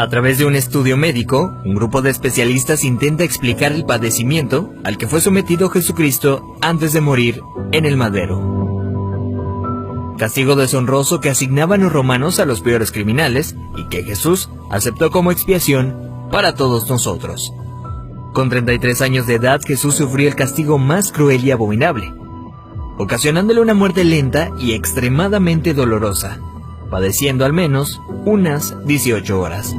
A través de un estudio médico, un grupo de especialistas intenta explicar el padecimiento al que fue sometido Jesucristo antes de morir en el madero. Castigo deshonroso que asignaban los romanos a los peores criminales y que Jesús aceptó como expiación para todos nosotros. Con 33 años de edad, Jesús sufrió el castigo más cruel y abominable, ocasionándole una muerte lenta y extremadamente dolorosa, padeciendo al menos unas 18 horas.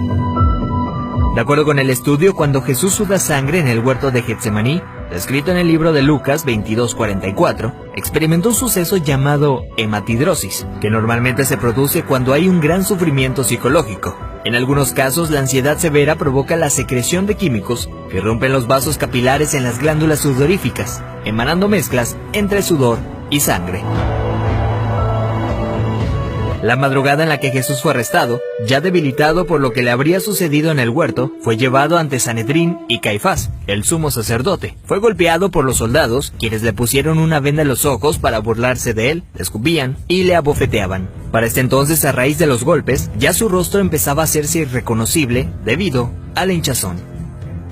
De acuerdo con el estudio, cuando Jesús suda sangre en el huerto de Getsemaní, descrito en el libro de Lucas 22:44, experimentó un suceso llamado hematidrosis, que normalmente se produce cuando hay un gran sufrimiento psicológico. En algunos casos, la ansiedad severa provoca la secreción de químicos que rompen los vasos capilares en las glándulas sudoríficas, emanando mezclas entre sudor y sangre. La madrugada en la que Jesús fue arrestado, ya debilitado por lo que le habría sucedido en el huerto, fue llevado ante Sanedrín y Caifás, el sumo sacerdote. Fue golpeado por los soldados, quienes le pusieron una venda en los ojos para burlarse de él, le escupían y le abofeteaban. Para este entonces, a raíz de los golpes, ya su rostro empezaba a hacerse irreconocible debido a la hinchazón.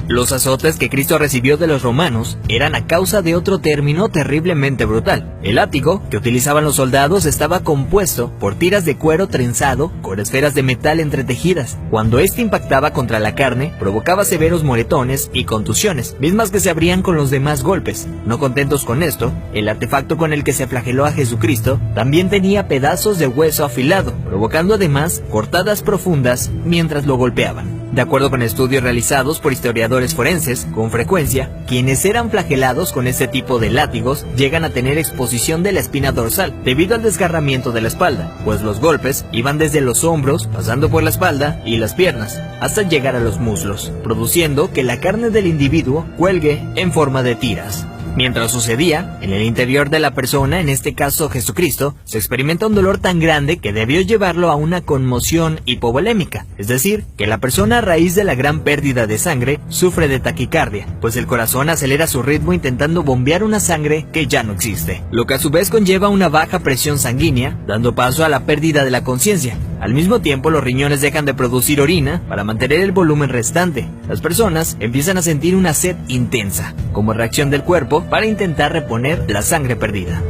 Los azotes que Cristo recibió de los romanos eran a causa de otro término terriblemente brutal. El látigo que utilizaban los soldados estaba compuesto por tiras de cuero trenzado con esferas de metal entretejidas. Cuando este impactaba contra la carne, provocaba severos moretones y contusiones, mismas que se abrían con los demás golpes. No contentos con esto, el artefacto con el que se flageló a Jesucristo también tenía pedazos de hueso afilado, provocando además cortadas profundas mientras lo golpeaban. De acuerdo con estudios realizados por historiadores forenses, con frecuencia, quienes eran flagelados con este tipo de látigos llegan a tener exposición de la espina dorsal debido al desgarramiento de la espalda, pues los golpes iban desde los hombros, pasando por la espalda y las piernas, hasta llegar a los muslos, produciendo que la carne del individuo cuelgue en forma de tiras. Mientras sucedía, en el interior de la persona, en este caso Jesucristo, se experimenta un dolor tan grande que debió llevarlo a una conmoción hipovolémica, es decir, que la persona a raíz de la gran pérdida de sangre sufre de taquicardia, pues el corazón acelera su ritmo intentando bombear una sangre que ya no existe, lo que a su vez conlleva una baja presión sanguínea, dando paso a la pérdida de la conciencia. Al mismo tiempo, los riñones dejan de producir orina para mantener el volumen restante. Las personas empiezan a sentir una sed intensa, como reacción del cuerpo para intentar reponer la sangre perdida.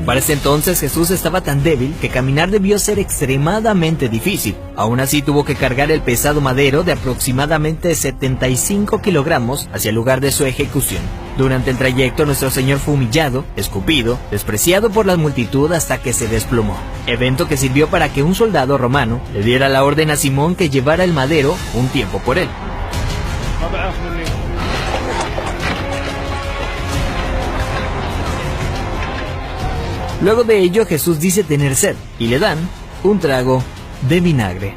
Para ese entonces Jesús estaba tan débil que caminar debió ser extremadamente difícil. Aún así tuvo que cargar el pesado madero de aproximadamente 75 kilogramos hacia el lugar de su ejecución. Durante el trayecto nuestro Señor fue humillado, escupido, despreciado por la multitud hasta que se desplomó. Evento que sirvió para que un soldado romano le diera la orden a Simón que llevara el madero un tiempo por él. Luego de ello, Jesús dice tener sed y le dan un trago de vinagre.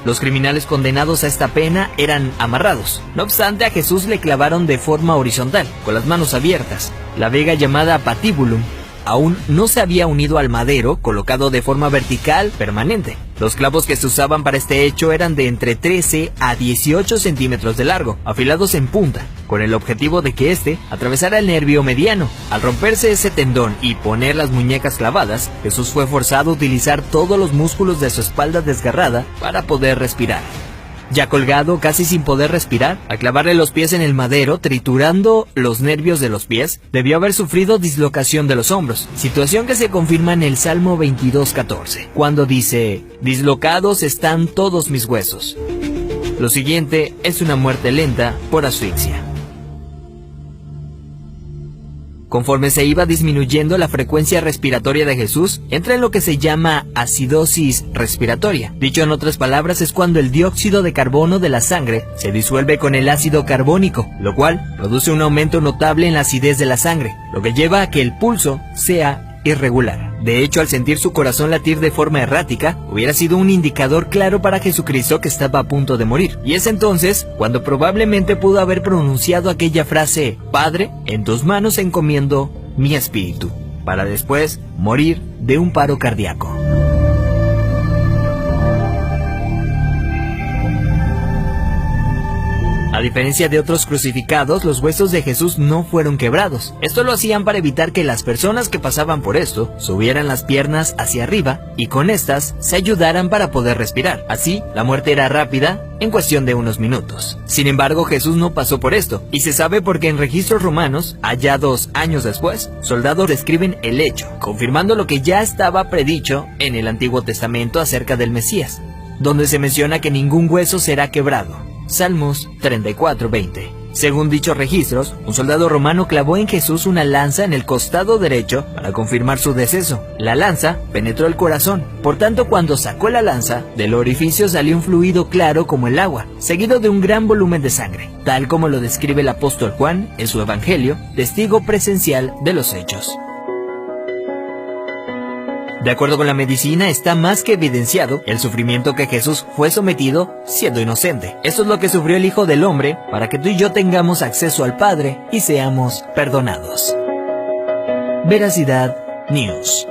Los criminales condenados a esta pena eran amarrados. No obstante, a Jesús le clavaron de forma horizontal, con las manos abiertas. La vega llamada patíbulum aún no se había unido al madero, colocado de forma vertical permanente. Los clavos que se usaban para este hecho eran de entre 13 a 18 centímetros de largo, afilados en punta, con el objetivo de que éste atravesara el nervio mediano. Al romperse ese tendón y poner las muñecas clavadas, Jesús fue forzado a utilizar todos los músculos de su espalda desgarrada para poder respirar. Ya colgado, casi sin poder respirar, al clavarle los pies en el madero, triturando los nervios de los pies, debió haber sufrido dislocación de los hombros, situación que se confirma en el Salmo 22:14, cuando dice: «Dislocados están todos mis huesos». Lo siguiente es una muerte lenta por asfixia. Conforme se iba disminuyendo la frecuencia respiratoria de Jesús, entra en lo que se llama acidosis respiratoria. Dicho en otras palabras, es cuando el dióxido de carbono de la sangre se disuelve con el ácido carbónico, lo cual produce un aumento notable en la acidez de la sangre, lo que lleva a que el pulso sea irregular. De hecho, al sentir su corazón latir de forma errática, hubiera sido un indicador claro para Jesucristo que estaba a punto de morir. Y es entonces cuando probablemente pudo haber pronunciado aquella frase: «Padre, en tus manos encomiendo mi espíritu», para después morir de un paro cardíaco. A diferencia de otros crucificados, los huesos de Jesús no fueron quebrados. Esto lo hacían para evitar que las personas que pasaban por esto subieran las piernas hacia arriba y con estas se ayudaran para poder respirar. Así, la muerte era rápida en cuestión de unos minutos. Sin embargo, Jesús no pasó por esto, y se sabe porque en registros romanos, hallados años después, soldados describen el hecho, confirmando lo que ya estaba predicho en el Antiguo Testamento acerca del Mesías, donde se menciona que ningún hueso será quebrado. Salmos 34:20. Según dichos registros, un soldado romano clavó en Jesús una lanza en el costado derecho para confirmar su deceso. La lanza penetró el corazón, por tanto cuando sacó la lanza, del orificio salió un fluido claro como el agua, seguido de un gran volumen de sangre, tal como lo describe el apóstol Juan en su Evangelio, testigo presencial de los hechos. De acuerdo con la medicina, está más que evidenciado el sufrimiento que Jesús fue sometido siendo inocente. Esto es lo que sufrió el Hijo del Hombre para que tú y yo tengamos acceso al Padre y seamos perdonados. Veracidad News.